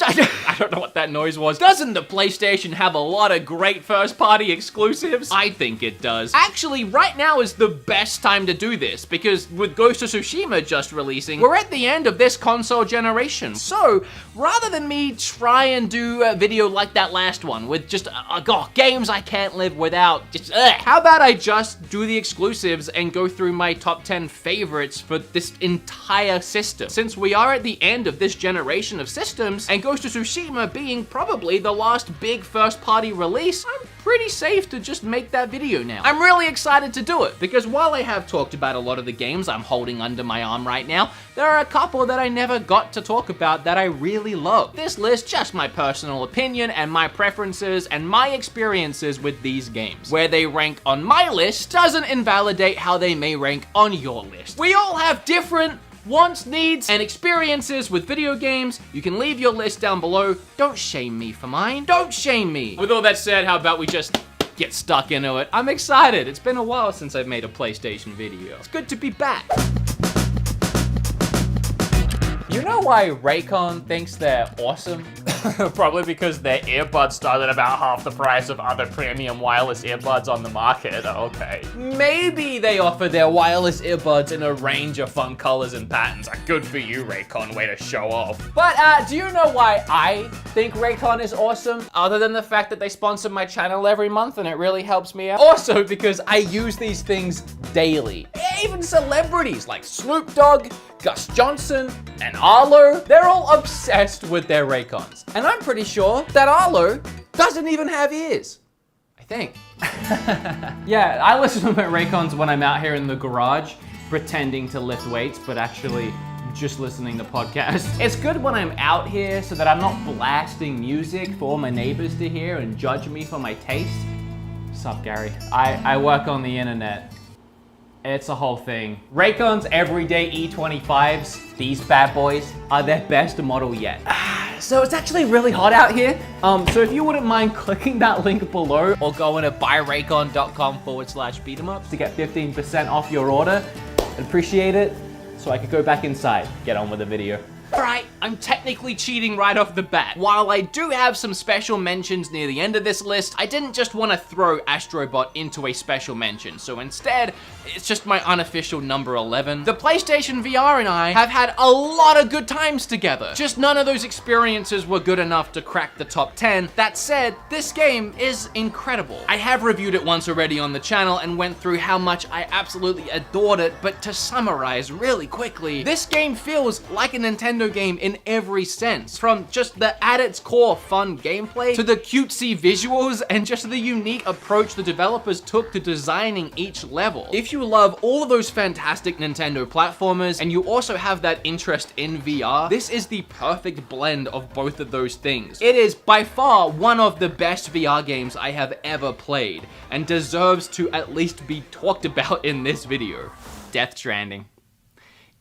I don't know what that noise was. Doesn't the PlayStation have a lot of great first-party exclusives? I think it does. Actually, right now is the best time to do this, because with Ghost of Tsushima just releasing, we're at the end of this console generation. So, rather than me try and do a video like that last one, with just, games I can't live without, how about I just do the exclusives and go through my top 10 favorites for this entire system? Since we are at the end of this generation of systems, and Ghost of Tsushima being probably the last big first-party release, I'm pretty safe to just make that video now. I'm really excited to do it, because while I have talked about a lot of the games I'm holding under my arm right now, there are a couple that I never got to talk about that I really love. This list, just my personal opinion and my preferences and my experiences with these games. Where they rank on my list doesn't invalidate how they may rank on your list. We all have different wants, needs, and experiences with video games. You can leave your list down below. Don't shame me for mine. Don't shame me. With all that said, how about we just get stuck into it? I'm excited. It's been a while since I've made a PlayStation video. It's good to be back. You know why Raycon thinks they're awesome? Probably because their earbuds start at about half the price of other premium wireless earbuds on the market. Okay. Maybe they offer their wireless earbuds in a range of fun colors and patterns. Good for you, Raycon. Way to show off. But do you know why I think Raycon is awesome? Other than the fact that they sponsor my channel every month and it really helps me out. Also because I use these things daily. Even celebrities like Snoop Dogg, Gus Johnson, and Arlo, they're all obsessed with their Raycons. And I'm pretty sure that Arlo doesn't even have ears. I think. Yeah, I listen to my Raycons when I'm out here in the garage, pretending to lift weights, but actually just listening to podcasts. It's good when I'm out here so that I'm not blasting music for all my neighbors to hear and judge me for my taste. Sup, Gary? I work on the internet. It's a whole thing. Raycon's everyday E25s, these bad boys, are their best model yet. So it's actually really hot out here. So if you wouldn't mind clicking that link below or going to buyraycon.com/beatemups to get 15% off your order, I'd appreciate it. So I could go back inside, get on with the video. Alright, I'm technically cheating right off the bat. While I do have some special mentions near the end of this list, I didn't just want to throw Astrobot into a special mention, so instead, it's just my unofficial number 11. The PlayStation VR and I have had a lot of good times together. Just none of those experiences were good enough to crack the top 10. That said, this game is incredible. I have reviewed it once already on the channel and went through how much I absolutely adored it, but to summarize really quickly, this game feels like a Nintendo game in every sense. From just the at its core fun gameplay, to the cutesy visuals, and just the unique approach the developers took to designing each level. If you love all of those fantastic Nintendo platformers, and you also have that interest in VR, this is the perfect blend of both of those things. It is by far one of the best VR games I have ever played, and deserves to at least be talked about in this video. Death Stranding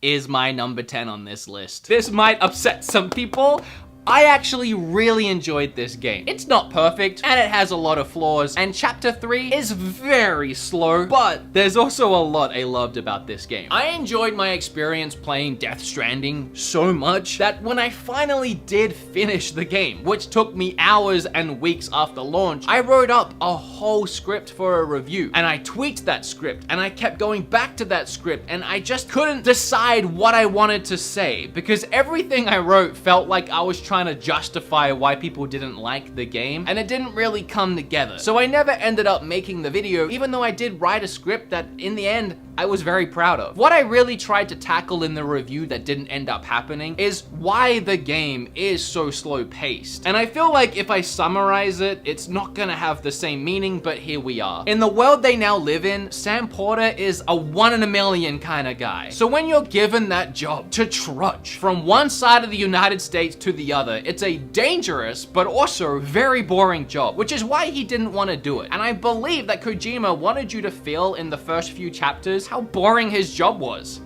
is my number 10 on this list. This might upset some people. I actually really enjoyed this game. It's not perfect, and it has a lot of flaws, and Chapter 3 is very slow, but there's also a lot I loved about this game. I enjoyed my experience playing Death Stranding so much that when I finally did finish the game, which took me hours and weeks after launch, I wrote up a whole script for a review, and I tweaked that script, and I kept going back to that script, and I just couldn't decide what I wanted to say, because everything I wrote felt like I was trying to justify why people didn't like the game, and it didn't really come together. So I never ended up making the video, even though I did write a script that in the end I was very proud of. What I really tried to tackle in the review that didn't end up happening is why the game is so slow paced. And I feel like if I summarize it, it's not gonna have the same meaning, but here we are. In the world they now live in, Sam Porter is a 1 in a million kind of guy. So when you're given that job to trudge from one side of the United States to the other, it's a dangerous, but also very boring job, which is why he didn't want to do it. And I believe that Kojima wanted you to feel in the first few chapters how boring his job was.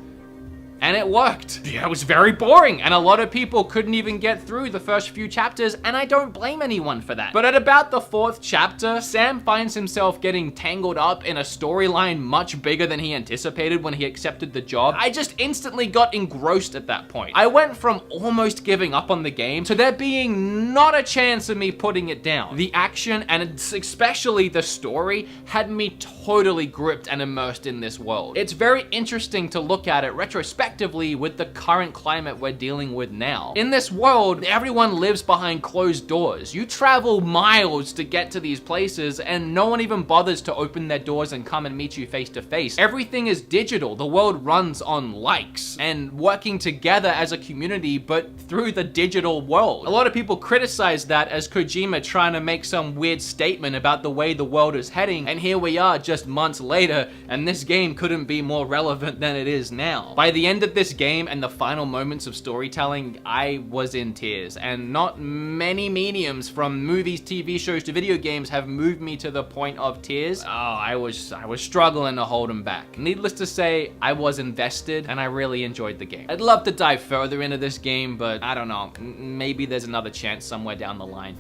and it worked. Yeah, it was very boring, and a lot of people couldn't even get through the first few chapters, and I don't blame anyone for that. But at about the 4th chapter, Sam finds himself getting tangled up in a storyline much bigger than he anticipated when he accepted the job. I just instantly got engrossed at that point. I went from almost giving up on the game to there being not a chance of me putting it down. The action, and especially the story, had me totally gripped and immersed in this world. It's very interesting to look at it retrospectively with the current climate we're dealing with now. In this world, everyone lives behind closed doors. You travel miles to get to these places, and no one even bothers to open their doors and come and meet you face to face. Everything is digital. The world runs on likes and working together as a community, but through the digital world. A lot of people criticize that as Kojima trying to make some weird statement about the way the world is heading, and here we are just months later, and this game couldn't be more relevant than it is now. By the end of this game and the final moments of storytelling, I was in tears, and not many mediums from movies, TV shows to video games have moved me to the point of tears. Oh, I was struggling to hold them back. Needless to say, I was invested, and I really enjoyed the game. I'd love to dive further into this game, but I don't know, maybe there's another chance somewhere down the line.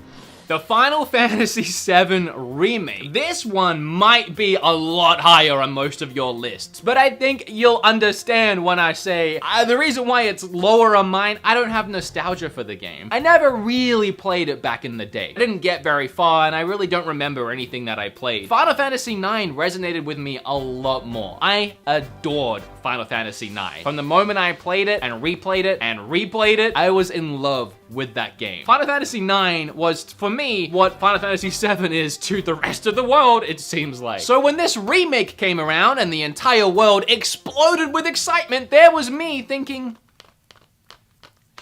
The Final Fantasy VII Remake. This one might be a lot higher on most of your lists, but I think you'll understand when I say the reason why it's lower on mine, I don't have nostalgia for the game. I never really played it back in the day. I didn't get very far, and I really don't remember anything that I played. Final Fantasy IX resonated with me a lot more. I adored Final Fantasy IX. From the moment I played it and replayed it and replayed it, I was in love with that game. Final Fantasy IX was, for me, what Final Fantasy VII is to the rest of the world, it seems like. So when this remake came around and the entire world exploded with excitement, there was me thinking,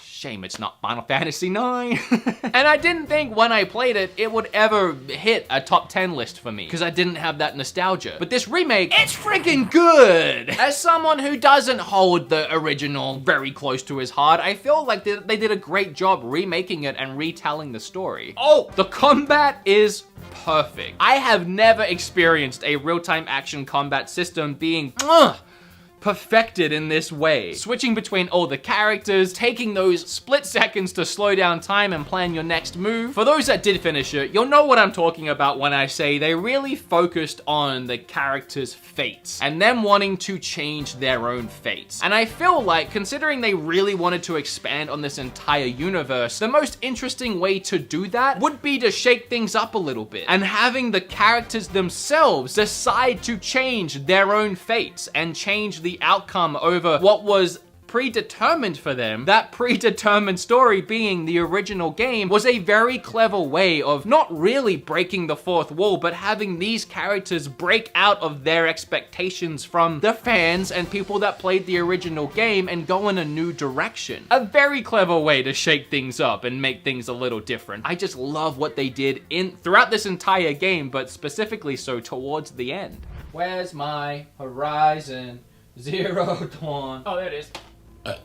shame it's not Final Fantasy IX. And I didn't think when I played it, it would ever hit a top 10 list for me, because I didn't have that nostalgia. But this remake, it's freaking good! As someone who doesn't hold the original very close to his heart, I feel like they did a great job remaking it and retelling the story. Oh, the combat is perfect. I have never experienced a real-time action combat system being perfected in this way. Switching between all the characters, taking those split seconds to slow down time and plan your next move. For those that did finish it, you'll know what I'm talking about when I say they really focused on the characters' fates and them wanting to change their own fates. And I feel like, considering they really wanted to expand on this entire universe, the most interesting way to do that would be to shake things up a little bit and having the characters themselves decide to change their own fates and change the outcome over what was predetermined for them. That predetermined story being the original game was a very clever way of not really breaking the fourth wall, but having these characters break out of their expectations from the fans and people that played the original game and go in a new direction. A very clever way to shake things up and make things a little different. I just love what they did throughout this entire game, but specifically so towards the end. Where's my Horizon Zero Dawn? Oh, there it is.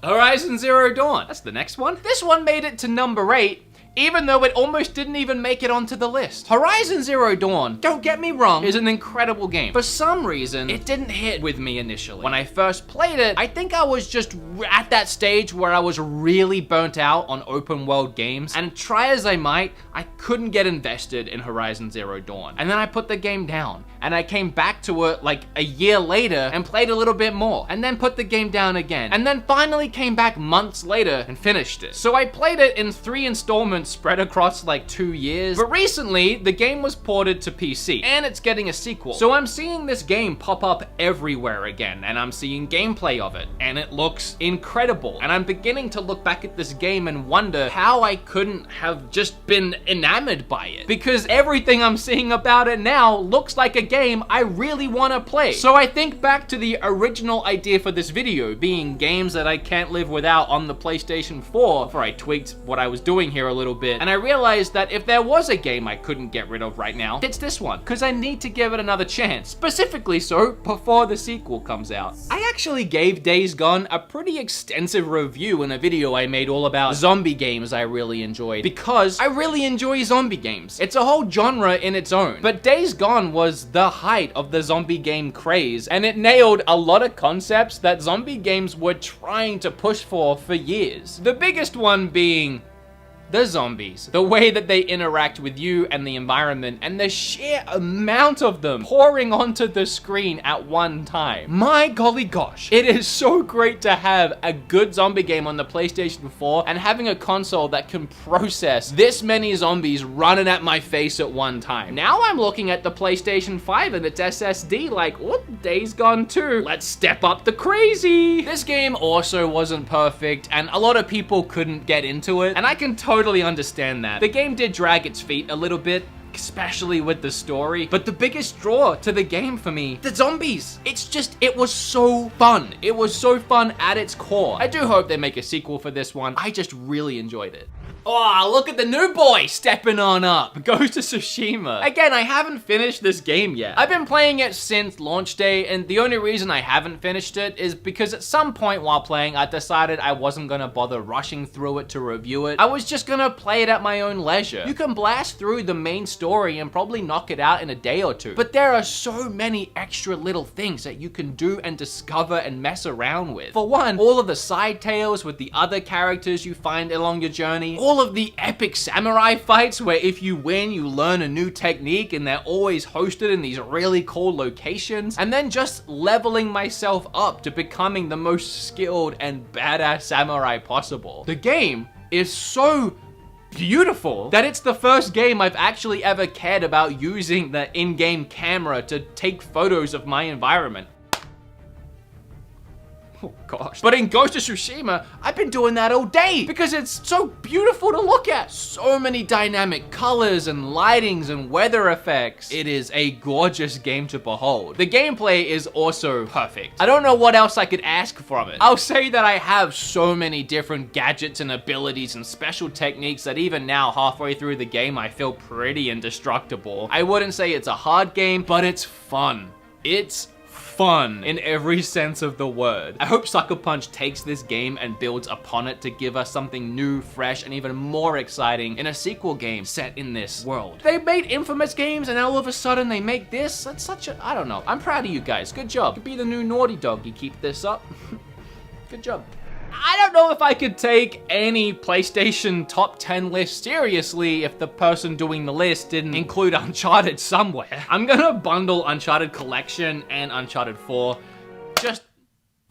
Horizon Zero Dawn. That's the next one. This one made it to number 8, even though it almost didn't even make it onto the list. Horizon Zero Dawn, don't get me wrong, is an incredible game. For some reason, it didn't hit with me initially. When I first played it, I think I was just at that stage where I was really burnt out on open world games, and try as I might, I couldn't get invested in Horizon Zero Dawn. And then I put the game down, and I came back to it like a year later and played a little bit more, and then put the game down again, and then finally came back months later and finished it. So I played it in 3 installments spread across like 2 years, but recently the game was ported to PC and it's getting a sequel. So I'm seeing this game pop up everywhere again, and I'm seeing gameplay of it, and it looks incredible. And I'm beginning to look back at this game and wonder how I couldn't have just been enamored by it, because everything I'm seeing about it now looks like a game I really want to play. So I think back to the original idea for this video being games that I can't live without on the PlayStation 4, before I tweaked what I was doing here a little bit, and I realized that if there was a game I couldn't get rid of right now, it's this one, because I need to give it another chance, specifically so before the sequel comes out. I actually gave Days Gone a pretty extensive review in a video I made all about zombie games I really enjoyed, because I really enjoy zombie games. It's a whole genre in its own, but Days Gone was the height of the zombie game craze, and it nailed a lot of concepts that zombie games were trying to push for years. The biggest one being the zombies, the way that they interact with you and the environment, and the sheer amount of them pouring onto the screen at one time. My golly gosh, it is so great to have a good zombie game on the PlayStation 4 and having a console that can process this many zombies running at my face at one time. Now I'm looking at the PlayStation 5 and its SSD like, what? Days Gone 2. Let's step up the crazy. This game also wasn't perfect, and a lot of people couldn't get into it, and I can totally understand that. The game did drag its feet a little bit, especially with the story, but the biggest draw to the game for me, the zombies. It was so fun. It was so fun at its core. I do hope they make a sequel for this one. I just really enjoyed it. Oh, look at the new boy stepping on up. Ghost of Tsushima. Again, I haven't finished this game yet. I've been playing it since launch day, and the only reason I haven't finished it is because at some point while playing, I decided I wasn't gonna bother rushing through it to review it. I was just gonna play it at my own leisure. You can blast through the main story and probably knock it out in a day or two, but there are so many extra little things that you can do and discover and mess around with. For one, all of the side tales with the other characters you find along your journey, all of the epic samurai fights where if you win, you learn a new technique and they're always hosted in these really cool locations, and then just leveling myself up to becoming the most skilled and badass samurai possible. The game is so beautiful that it's the first game I've actually ever cared about using the in-game camera to take photos of my environment. Oh gosh. But in Ghost of Tsushima, I've been doing that all day because it's so beautiful to look at. So many dynamic colors and lightings and weather effects. It is a gorgeous game to behold. The gameplay is also perfect. I don't know what else I could ask from it. I'll say that I have so many different gadgets and abilities and special techniques that even now, halfway through the game, I feel pretty indestructible. I wouldn't say it's a hard game, but it's fun. It's fun in every sense of the word. I hope Sucker Punch takes this game and builds upon it to give us something new, fresh, and even more exciting in a sequel game set in this world. They made Infamous games and all of a sudden they make this? That's such a, I don't know. I'm proud of you guys. Good job. You could be the new Naughty Dog. You keep this up. Good job. I don't know if I could take any PlayStation top 10 list seriously if the person doing the list didn't include Uncharted somewhere. I'm gonna bundle Uncharted Collection and Uncharted 4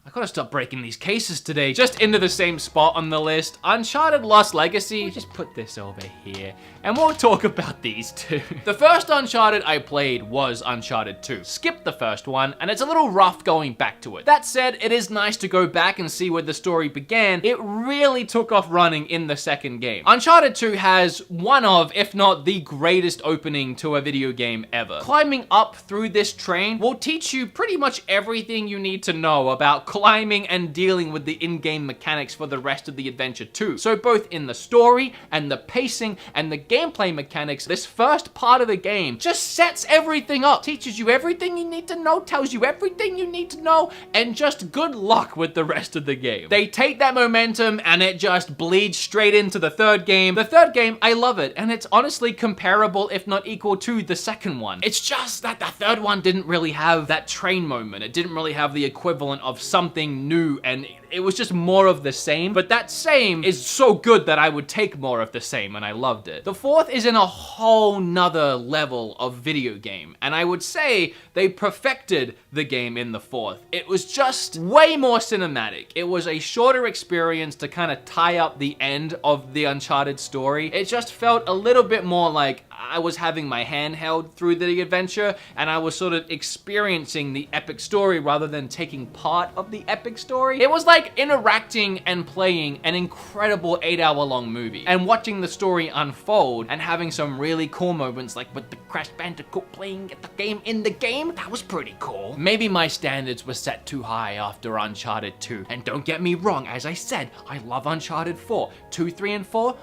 I gotta stop breaking these cases today. Just into the same spot on the list. Uncharted Lost Legacy. We'll just put this over here. And we'll talk about these two. The first Uncharted I played was Uncharted 2. Skipped the first one, and it's a little rough going back to it. That said, it is nice to go back and see where the story began. It really took off running in the second game. Uncharted 2 has one of, if not the greatest opening to a video game ever. Climbing up through this train will teach you pretty much everything you need to know about climbing and dealing with the in-game mechanics for the rest of the adventure too. So both in the story and the pacing and the gameplay mechanics, this first part of the game just sets everything up, teaches you everything you need to know, tells you everything you need to know, and just good luck with the rest of the game. They take that momentum and it just bleeds straight into the third game. The third game, I love it, and it's honestly comparable, if not equal to the second one. It's just that the third one didn't really have that train moment. It didn't really have the equivalent of something new, and it was just more of the same, but that same is so good that I would take more of the same, and I loved it. The fourth is in a whole nother level of video game, and I would say they perfected the game in the fourth. It was just way more cinematic. It was a shorter experience to kind of tie up the end of the Uncharted story. It just felt a little bit more like I was having my hand held through the adventure, and I was sort of experiencing the epic story rather than taking part of the epic story. It was like interacting and playing an incredible 8-hour-long movie and watching the story unfold and having some really cool moments like with the Crash Bandicoot playing the game in the game. That was pretty cool. Maybe my standards were set too high after Uncharted 2. And don't get me wrong, as I said, I love Uncharted 4. 2, 3, and 4,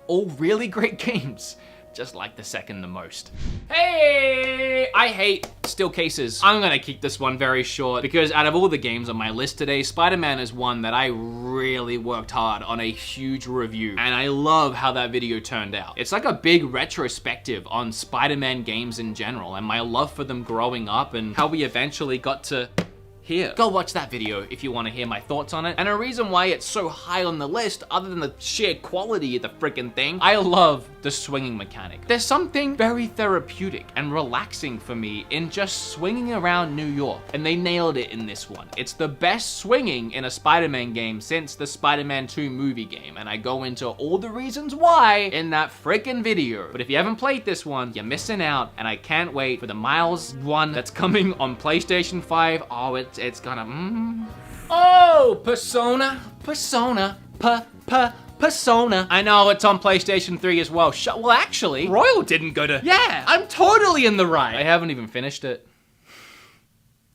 all really great games. Just like the second the most. Hey, I hate still cases. I'm gonna keep this one very short because out of all the games on my list today, Spider-Man is one that I really worked hard on a huge review, and I love how that video turned out. It's like a big retrospective on Spider-Man games in general and my love for them growing up and how we eventually got to here. Go watch that video if you want to hear my thoughts on it. And a reason why it's so high on the list, other than the sheer quality of the freaking thing, I love the swinging mechanic. There's something very therapeutic and relaxing for me in just swinging around New York, and they nailed it in this one. It's the best swinging in a Spider-Man game since the Spider-Man 2 movie game, and I go into all the reasons why in that freaking video. But if you haven't played this one, you're missing out, and I can't wait for the Miles one that's coming on PlayStation 5. Oh, it's gonna, Oh, Persona. I know it's on PlayStation 3 as well. Well, actually, Royal didn't go to, yeah, I'm totally in the right. I haven't even finished it.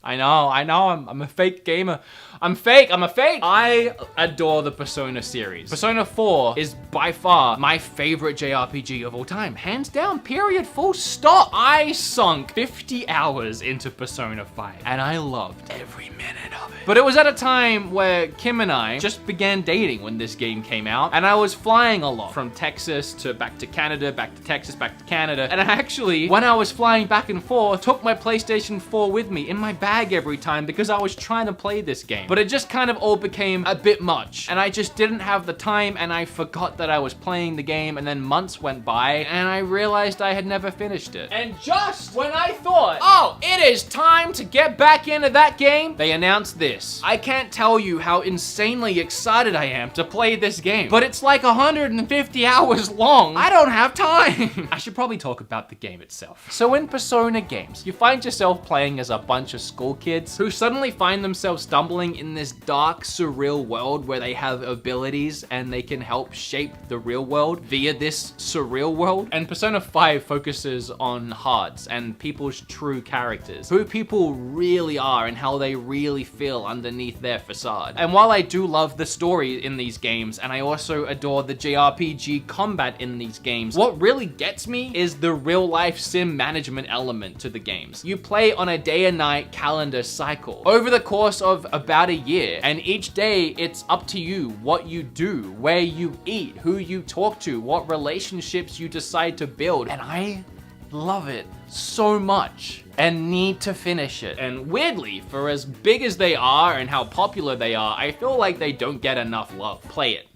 I know, I'm a fake gamer. I'm a fake. I adore the Persona series. Persona 4 is by far my favorite JRPG of all time. Hands down, period, full stop. I sunk 50 hours into Persona 5 and I loved every minute of it. But it was at a time where Kim and I just began dating when this game came out, and I was flying a lot from Texas to back to Canada, back to Texas, back to Canada. And I actually, when I was flying back and forth, took my PlayStation 4 with me in my bag every time because I was trying to play this game. But it just kind of all became a bit much, and I just didn't have the time, and I forgot that I was playing the game, and then months went by, and I realized I had never finished it. And just when I thought, oh, it is time to get back into that game, they announced this. I can't tell you how insanely excited I am to play this game, but it's like 150 hours long. I don't have time. I should probably talk about the game itself. So in Persona games, you find yourself playing as a bunch of school kids who suddenly find themselves stumbling in this dark, surreal world where they have abilities and they can help shape the real world via this surreal world. And Persona 5 focuses on hearts and people's true characters, who people really are and how they really feel underneath their facade. And while I do love the story in these games, and I also adore the JRPG combat in these games, what really gets me is the real life sim management element to the games. You play on a day and night calendar cycle over the course of about a year, and each day it's up to you what you do, where you eat, who you talk to, what relationships you decide to build, and I love it so much and need to finish it. And weirdly, for as big as they are and how popular they are, I feel like they don't get enough love. Play it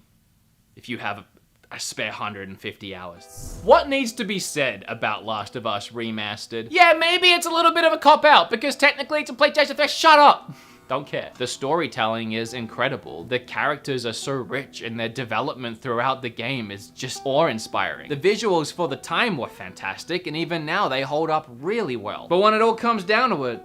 if you have a spare 150 hours. What needs to be said about Last of Us Remastered? Yeah, maybe it's a little bit of a cop-out because technically it's a PlayStation 3. Shut up! Don't care. The storytelling is incredible. The characters are so rich and their development throughout the game is just awe-inspiring. The visuals for the time were fantastic, and even now they hold up really well. But when it all comes down to it,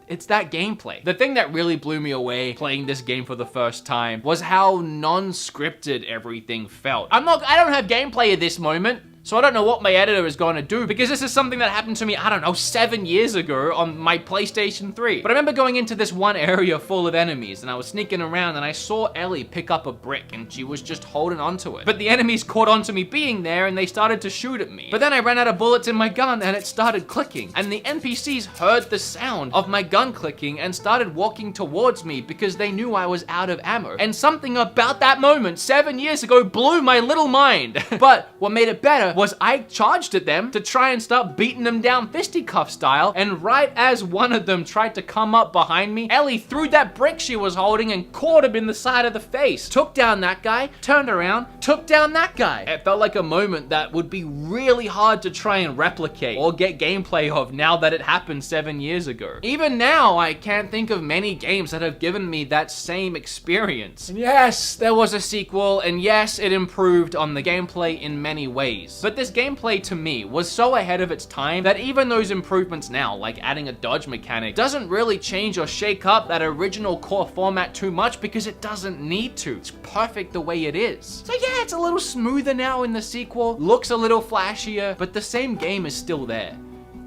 it's that gameplay. The thing that really blew me away playing this game for the first time was how non-scripted everything felt. I don't have gameplay at this moment, so I don't know what my editor is going to do, because this is something that happened to me, I don't know, 7 years ago on my PlayStation 3. But I remember going into this one area full of enemies, and I was sneaking around, and I saw Ellie pick up a brick, and she was just holding onto it. But the enemies caught onto me being there, and they started to shoot at me. But then I ran out of bullets in my gun, and it started clicking. And the NPCs heard the sound of my gun clicking and started walking towards me because they knew I was out of ammo. And something about that moment 7 years ago blew my little mind. But what made it better was I charged at them to try and start beating them down fisticuff style, and right as one of them tried to come up behind me, Ellie threw that brick she was holding and caught him in the side of the face. Took down that guy, turned around, took down that guy. It felt like a moment that would be really hard to try and replicate or get gameplay of now that it happened 7 years ago. Even now, I can't think of many games that have given me that same experience. And yes, there was a sequel, and yes, it improved on the gameplay in many ways. But this gameplay to me was so ahead of its time that even those improvements now, like adding a dodge mechanic, doesn't really change or shake up that original core format too much because it doesn't need to. It's perfect the way it is. So yeah, it's a little smoother now in the sequel, looks a little flashier, but the same game is still there.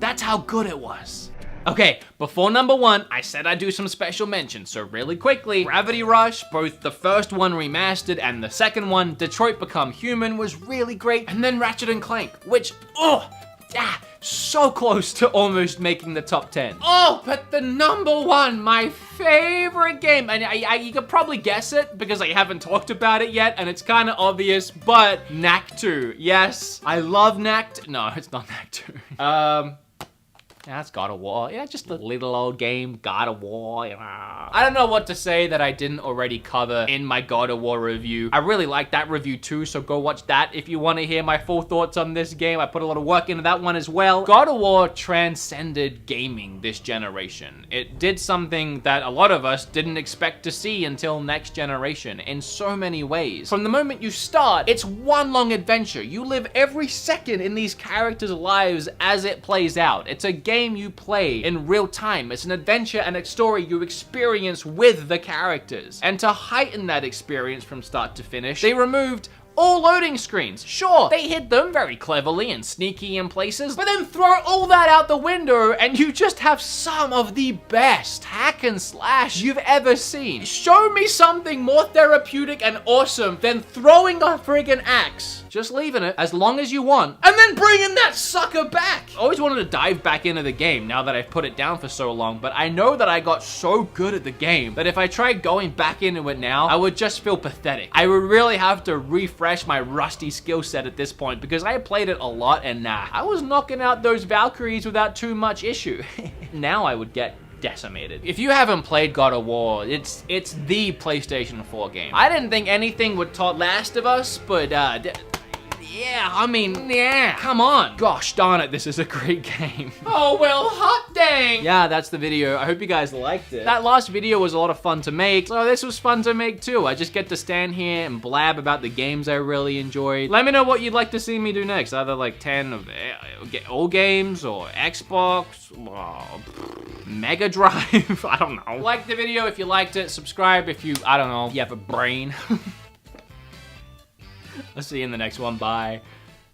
That's how good it was. Okay, before number 1, I said I'd do some special mentions, so really quickly, Gravity Rush, both the first one remastered and the second one, Detroit Become Human, was really great, and then Ratchet and Clank, which, so close to almost making the top 10. Oh, but the number 1, my favorite game, and you could probably guess it because I haven't talked about it yet, and it's kind of obvious, but Knack 2. Yes, I love Knack 2. No, it's not Knack 2. Yeah, it's God of War. Yeah, just a little old game, God of War. I don't know what to say that I didn't already cover in my God of War review. I really like that review too, so go watch that if you want to hear my full thoughts on this game. I put a lot of work into that one as well. God of War transcended gaming this generation. It did something that a lot of us didn't expect to see until next generation in so many ways. From the moment you start, it's one long adventure. You live every second in these characters' lives as it plays out. It's a game you play in real time. It's an adventure and a story you experience with the characters. And to heighten that experience from start to finish, they removed all loading screens. Sure, they hid them very cleverly and sneaky in places, but then throw all that out the window and you just have some of the best hack and slash you've ever seen. Show me something more therapeutic and awesome than throwing a friggin' axe. Just leaving it as long as you want, and then bringing that sucker back. I always wanted to dive back into the game now that I've put it down for so long, but I know that I got so good at the game that if I tried going back into it now, I would just feel pathetic. I would really have to refresh my rusty skill set at this point because I played it a lot and I was knocking out those Valkyries without too much issue. Now I would get decimated. If you haven't played God of War, it's the PlayStation 4 game. I didn't think anything would top Last of Us, but yeah, I mean, yeah, come on. Gosh darn it, this is a great game. Oh, well, hot dang. Yeah, that's the video. I hope you guys liked it. That last video was a lot of fun to make, so this was fun to make too. I just get to stand here and blab about the games I really enjoyed. Let me know what you'd like to see me do next. Either like 10 of all games or Xbox, Mega Drive, I don't know. Like the video if you liked it, subscribe if you, I don't know, you have a brain. I'll see you in the next one. Bye.